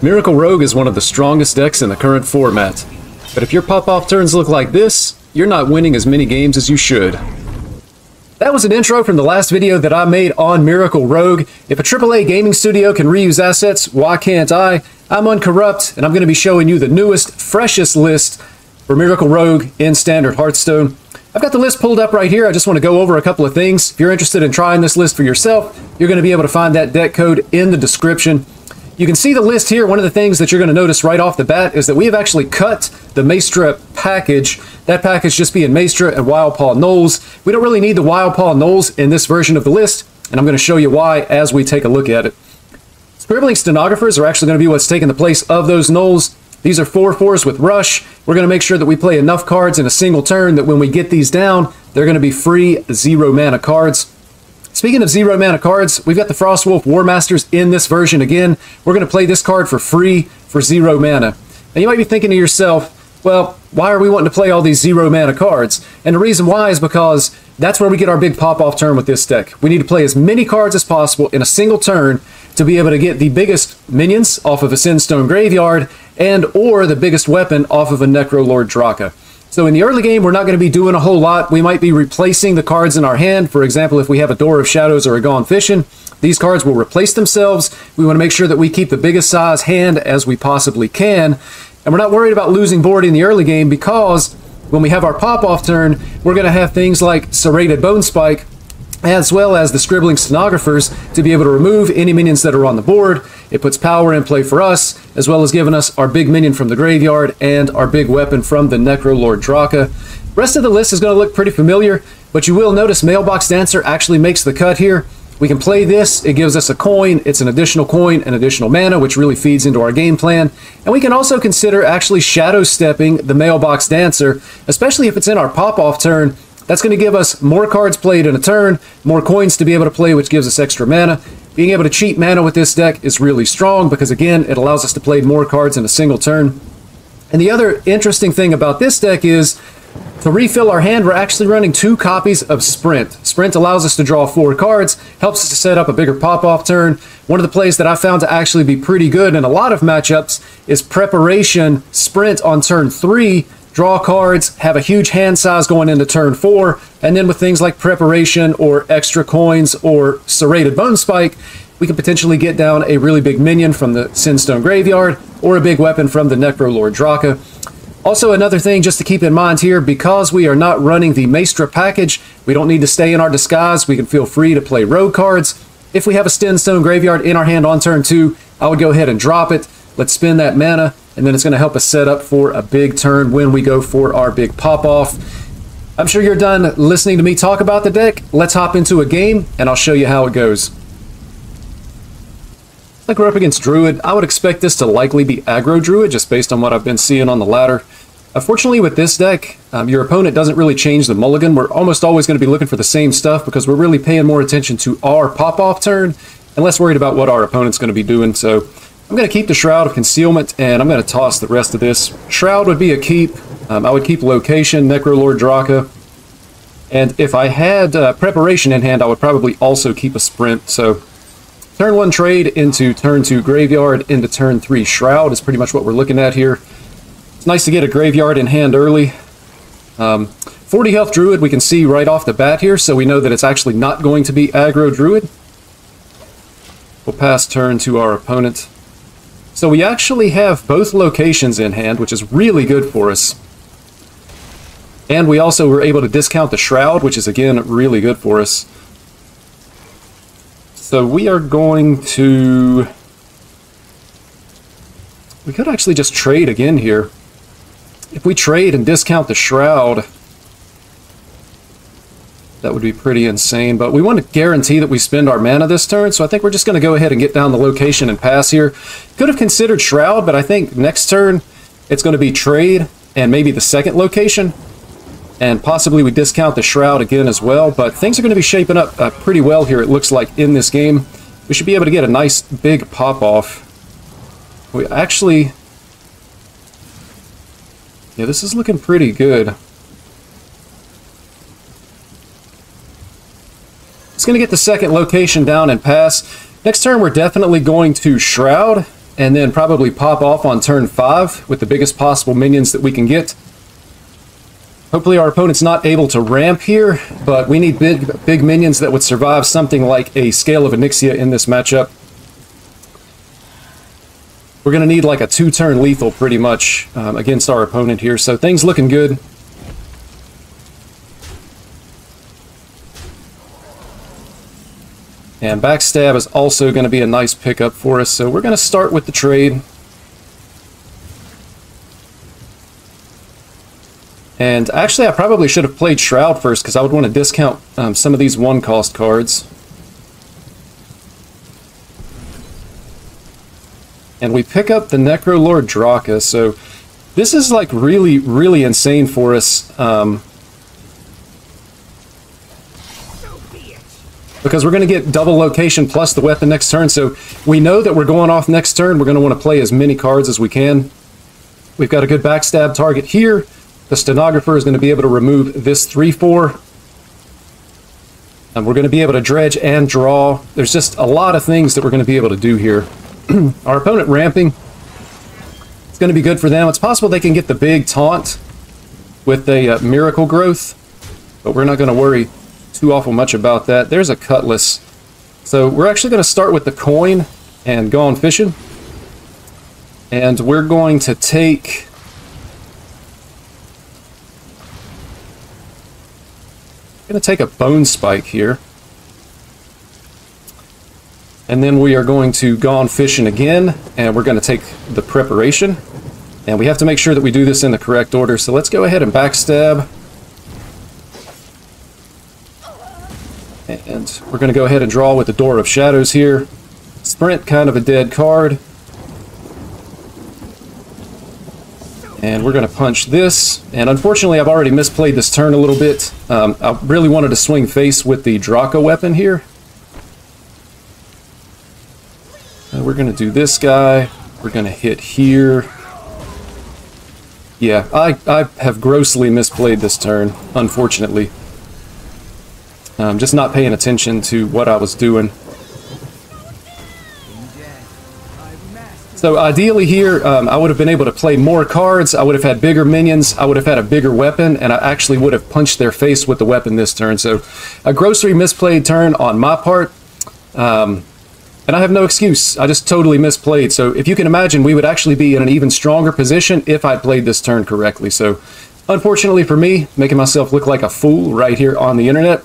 Miracle Rogue is one of the strongest decks in the current format, but if your pop-off turns look like this, you're not winning as many games as you should. That was an intro from the last video that I made on Miracle Rogue. If a AAA gaming studio can reuse assets, why can't I? I'm Uncorrupt, and I'm going to be showing you the newest, freshest list for Miracle Rogue in Standard Hearthstone. I've got the list pulled up right here. I just want to go over a couple of things. If you're interested in trying this list for yourself, you're going to be able to find that deck code in the description. You can see the list here. One of the things that you're going to notice right off the bat is that we have actually cut the Maestra package. That package just being Maestra and Wildpaw Knolls. We don't really need the Wildpaw Knolls in this version of the list, and I'm going to show you why as we take a look at it. Scribbling Stenographers are actually going to be what's taking the place of those Knolls. These are 4/4s with Rush. We're going to make sure that we play enough cards in a single turn that when we get these down, they're going to be free 0 mana cards. Speaking of 0 mana cards, we've got the Frostwolf War Masters in this version again. We're going to play this card for free for 0 mana. Now you might be thinking to yourself, well, why are we wanting to play all these 0 mana cards? And the reason why is because that's where we get our big pop-off turn with this deck. We need to play as many cards as possible in a single turn to be able to get the biggest minions off of a Sinstone Graveyard and or the biggest weapon off of a Necrolord Draka. So in the early game, we're not going to be doing a whole lot. We might be replacing the cards in our hand. For example, if we have a Door of Shadows or a Gone Fishing, these cards will replace themselves. We want to make sure that we keep the biggest size hand as we possibly can. And we're not worried about losing board in the early game because when we have our pop-off turn, we're going to have things like Serrated Bone Spike, as well as the Scribbling Stenographers to be able to remove any minions that are on the board. It puts power in play for us, as well as giving us our big minion from the graveyard and our big weapon from the Necrolord Draka. The rest of the list is going to look pretty familiar, but you will notice Mailbox Dancer actually makes the cut here. We can play this, it gives us a coin, it's an additional coin, an additional mana, which really feeds into our game plan. And we can also consider actually shadow stepping the Mailbox Dancer, especially if it's in our pop-off turn. That's going to give us more cards played in a turn, more coins to be able to play, which gives us extra mana. Being able to cheat mana with this deck is really strong because, again, it allows us to play more cards in a single turn. And the other interesting thing about this deck is, to refill our hand, we're actually running 2 copies of Sprint. Sprint allows us to draw 4 cards, helps us to set up a bigger pop-off turn. One of the plays that I found to actually be pretty good in a lot of matchups is Preparation Sprint on turn 3. Draw cards, have a huge hand size going into turn 4, and then with things like Preparation or extra coins or Serrated Bone Spike, we can potentially get down a really big minion from the Sinstone Graveyard or a big weapon from the Necrolord Draka. Also, another thing just to keep in mind here, because we are not running the Maestra package, we don't need to stay in our disguise. We can feel free to play rogue cards. If we have a Sinstone Graveyard in our hand on turn 2, I would go ahead and drop it. Let's spend that mana, and then it's going to help us set up for a big turn when we go for our big pop-off. I'm sure you're done listening to me talk about the deck. Let's hop into a game, and I'll show you how it goes. Like we're up against Druid, I would expect this to likely be aggro Druid, just based on what I've been seeing on the ladder. Unfortunately, with this deck, your opponent doesn't really change the mulligan. We're almost always going to be looking for the same stuff because we're really paying more attention to our pop-off turn and less worried about what our opponent's going to be doing. So I'm going to keep the Shroud of Concealment, and I'm going to toss the rest of this. Shroud would be a keep. I would keep Location, Necrolord Draka. And if I had Preparation in hand, I would probably also keep a Sprint. So turn 1 trade into turn 2 Graveyard into turn 3 Shroud is pretty much what we're looking at here. It's nice to get a Graveyard in hand early. 40 health Druid we can see right off the bat here, so we know that it's actually not going to be aggro Druid. We'll pass turn to our opponent. So we actually have both locations in hand, which is really good for us. And we also were able to discount the Shroud, which is, again, really good for us. So we are going to... We could actually just trade again here. If we trade and discount the Shroud, that would be pretty insane, but we want to guarantee that we spend our mana this turn, so I think we're just going to go ahead and get down the location and pass here. Could have considered Shroud, but I think next turn it's going to be trade and maybe the second location, and possibly we discount the Shroud again as well, but things are going to be shaping up pretty well here, it looks like, in this game. We should be able to get a nice big pop-off. We actually... Yeah, this is looking pretty good. It's going to get the second location down and pass. Next turn, we're definitely going to Shroud. and then probably pop off on turn 5 with the biggest possible minions that we can get. Hopefully our opponent's not able to ramp here, but we need big minions that would survive something like a Scale of Onyxia in this matchup. We're going to need like a 2-turn lethal pretty much against our opponent here, so things looking good. And Backstab is also going to be a nice pickup for us, so we're going to start with the trade. And actually, I probably should have played Shroud first, because I would want to discount some of these 1-cost cards. And we pick up the Necrolord Draka, so this is like really, really insane for us. Because we're going to get double location plus the weapon next turn, so we know that we're going off next turn. We're going to want to play as many cards as we can. We've got a good backstab target here. The Stenographer is going to be able to remove this 3/4. And we're going to be able to dredge and draw. There's just a lot of things that we're going to be able to do here. Our opponent ramping. It's going to be good for them. It's possible they can get the big taunt with a Miracle Growth, but we're not going to worry too awful much about that. There's a Cutlass. So we're actually going to start with the coin and go on fishing. And we're going to take... going to take a Bone Spike here. And then we are going to go on fishing again, and we're going to take the Preparation. And we have to make sure that we do this in the correct order, so let's go ahead and backstab. And we're going to go ahead and draw with the Door of Shadows here. Sprint, kind of a dead card. And we're going to punch this. And unfortunately, I've already misplayed this turn a little bit. I really wanted to swing face with the Draka weapon here. And we're going to do this guy. We're going to hit here. Yeah, I have grossly misplayed this turn, unfortunately. Just not paying attention to what I was doing. So ideally here, I would have been able to play more cards, I would have had bigger minions, I would have had a bigger weapon, and I actually would have punched their face with the weapon this turn. So a grossly misplayed turn on my part, and I have no excuse. I just totally misplayed. So if you can imagine, we would actually be in an even stronger position if I played this turn correctly. So unfortunately for me, making myself look like a fool right here on the internet.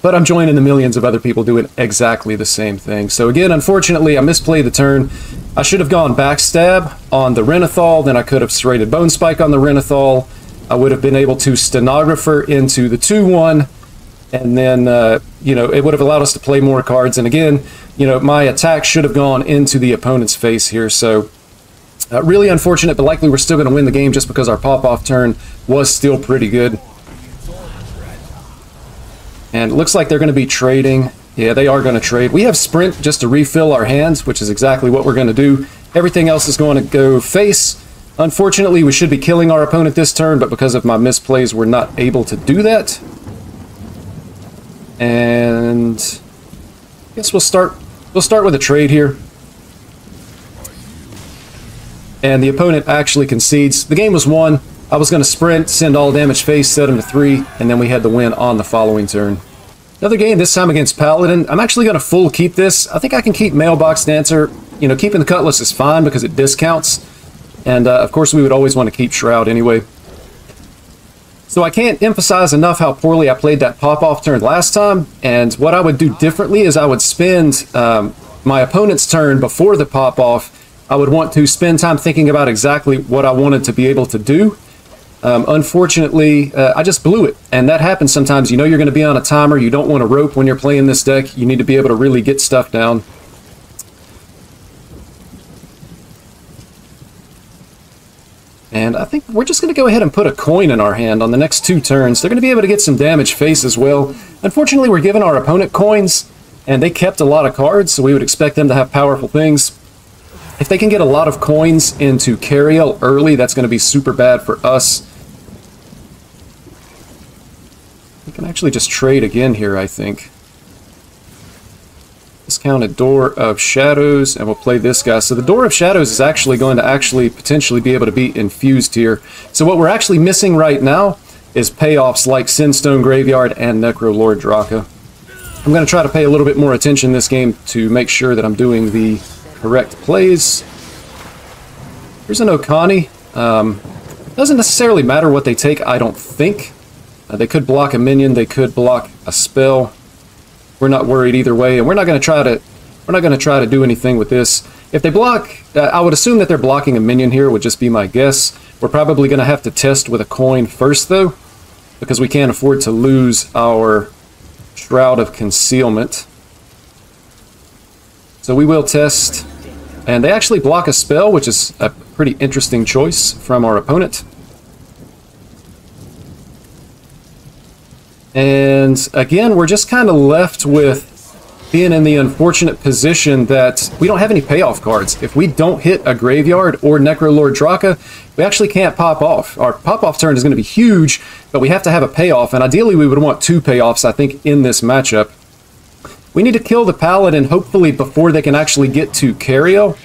But I'm joining the millions of other people doing exactly the same thing. So again, unfortunately, I misplayed the turn. I should have gone Backstab on the Renathal, then I could have serrated Bone Spike on the Renathal. I would have been able to Stenographer into the 2/1, and then, you know, it would have allowed us to play more cards. And again, you know, my attack should have gone into the opponent's face here. So really unfortunate, but likely we're still going to win the game just because our pop-off turn was still pretty good. And it looks like they're going to be trading. Yeah, they are going to trade. We have Sprint just to refill our hands, which is exactly what we're going to do. Everything else is going to go face. Unfortunately, we should be killing our opponent this turn, but because of my misplays, we're not able to do that. And I guess we'll start with a trade here. And the opponent actually concedes. The game was won. I was going to sprint, send all damage face, set him to 3, and then we had the win on the following turn. Another game, this time against Paladin. I'm actually going to full keep this. I think I can keep Mailbox Dancer. You know, keeping the Cutlass is fine because it discounts. And, of course, we would always want to keep Shroud anyway. So I can't emphasize enough how poorly I played that pop-off turn last time. And what I would do differently is I would spend my opponent's turn before the pop-off. I would want to spend time thinking about exactly what I wanted to be able to do. Unfortunately, I just blew it, and that happens sometimes. You know you're going to be on a timer. You don't want to rope when you're playing this deck. You need to be able to really get stuff down. And I think we're just going to go ahead and put a coin in our hand on the next 2 turns. They're going to be able to get some damage face as well. Unfortunately, we're giving our opponent coins, and they kept a lot of cards, so we would expect them to have powerful things. If they can get a lot of coins into Cariel early, that's going to be super bad for us. We can actually just trade again here, I think. Discounted Door of Shadows, and we'll play this guy. So the Door of Shadows is actually going to potentially be able to be infused here. So what we're actually missing right now is payoffs like Sinstone Graveyard and Necrolord Draka. I'm going to try to pay a little bit more attention this game to make sure that I'm doing the correct plays. Here's an Okani. Doesn't necessarily matter what they take, I don't think. They could block a minion, they could block a spell. We're not worried either way, and we're not going to try to do anything with this. If they block, I would assume that they're blocking a minion here, would just be my guess. We're probably going to have to test with a coin first, though, because we can't afford to lose our Shroud of Concealment. So we will test, and they actually block a spell, which is a pretty interesting choice from our opponent. And again, we're just kind of left with being in the unfortunate position that we don't have any payoff cards. If we don't hit a Graveyard or Necrolord Draka, we actually can't pop off. Our pop-off turn is going to be huge, but we have to have a payoff, and ideally we would want 2 payoffs, I think, in this matchup. We need to kill the Paladin, hopefully, before they can actually get to Cariel.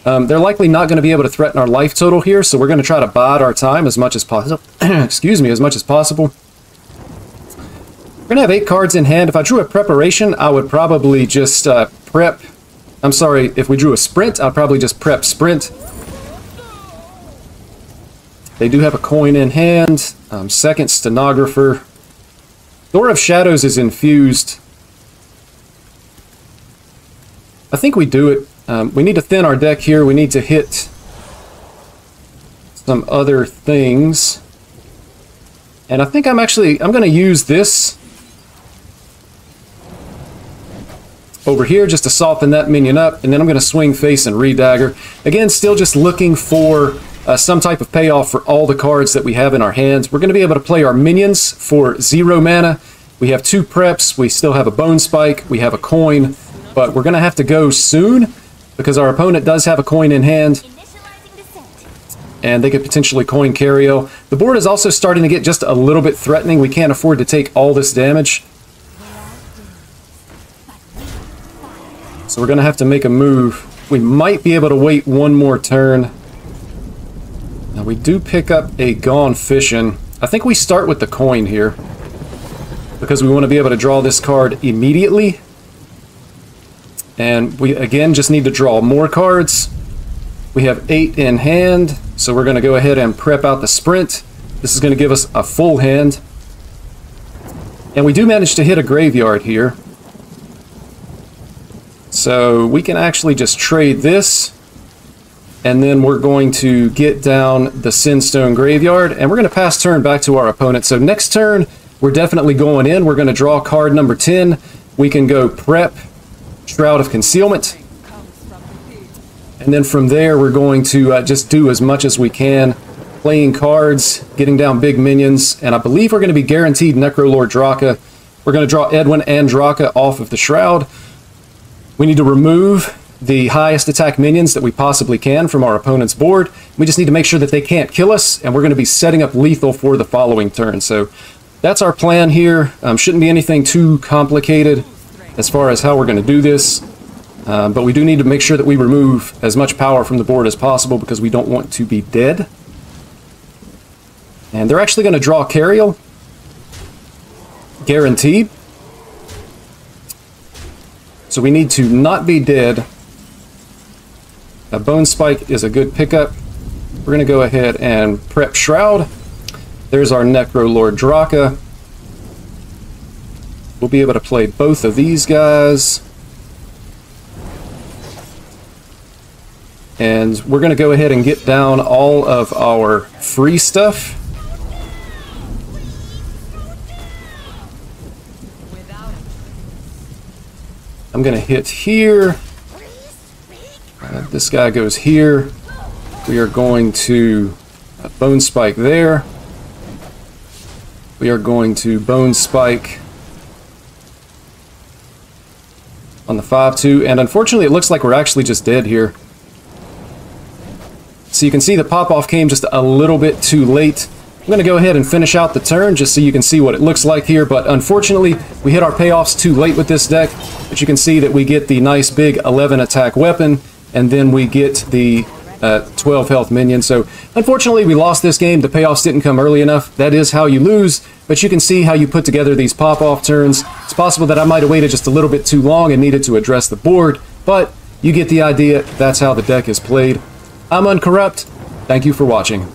They're likely not going to be able to threaten our life total here, so we're going to try to bide our time as much as possible. Excuse me, as much as possible. We're going to have 8 cards in hand. If I drew a preparation, I would probably just prep. I'm sorry, if we drew a sprint, I'd probably just prep sprint. They do have a coin in hand. Second Stenographer. Door of Shadows is infused. I think we do it. We need to thin our deck here. We need to hit some other things. And I think I'm going to use this over here just to soften that minion up, and then I'm going to swing face and re-dagger. Again, still just looking for some type of payoff for all the cards that we have in our hands. We're going to be able to play our minions for 0 mana. We have 2 preps, we still have a Bone Spike, we have a coin, but we're going to have to go soon because our opponent does have a coin in hand, and they could potentially coin Cariel. The board is also starting to get just a little bit threatening. We can't afford to take all this damage. So we're going to have to make a move. We might be able to wait 1 more turn. Now we do pick up a Gone Fishin'. I think we start with the coin here, because we want to be able to draw this card immediately. And we, again, just need to draw more cards. We have 8 in hand, so we're going to go ahead and prep out the sprint. This is going to give us a full hand. And we do manage to hit a Graveyard here. So we can actually just trade this, and then we're going to get down the Sinstone Graveyard, and we're going to pass turn back to our opponent. So next turn, we're definitely going in. We're going to draw card number 10. We can go prep Shroud of Concealment, and then from there we're going to just do as much as we can, playing cards, getting down big minions, and I believe we're going to be guaranteed Necrolord Draka. We're going to draw Edwin and Draka off of the Shroud. We need to remove the highest attack minions that we possibly can from our opponent's board. We just need to make sure that they can't kill us, and we're going to be setting up lethal for the following turn. So that's our plan here. Shouldn't be anything too complicated as far as how we're going to do this. But we do need to make sure that we remove as much power from the board as possible because we don't want to be dead. And they're actually going to draw Cariel. Guaranteed. So we need to not be dead. A Bone Spike is a good pickup. We're going to go ahead and prep Shroud. There's our Necrolord Draka. We'll be able to play both of these guys. And we're going to go ahead and get down all of our free stuff. I'm going to hit here. This guy goes here. We are going to Bone Spike there. We are going to Bone Spike on the 5-2. And unfortunately, it looks like we're actually just dead here. So you can see the pop-off came just a little bit too late. I'm going to go ahead and finish out the turn just so you can see what it looks like here, but unfortunately we hit our payoffs too late with this deck. But you can see that we get the nice big 11 attack weapon, and then we get the 12 health minion. So unfortunately we lost this game. The payoffs didn't come early enough. That is how you lose, but you can see how you put together these pop-off turns. It's possible that I might have waited just a little bit too long and needed to address the board, but you get the idea. That's how the deck is played. I'm Uncorrupt. Thank you for watching.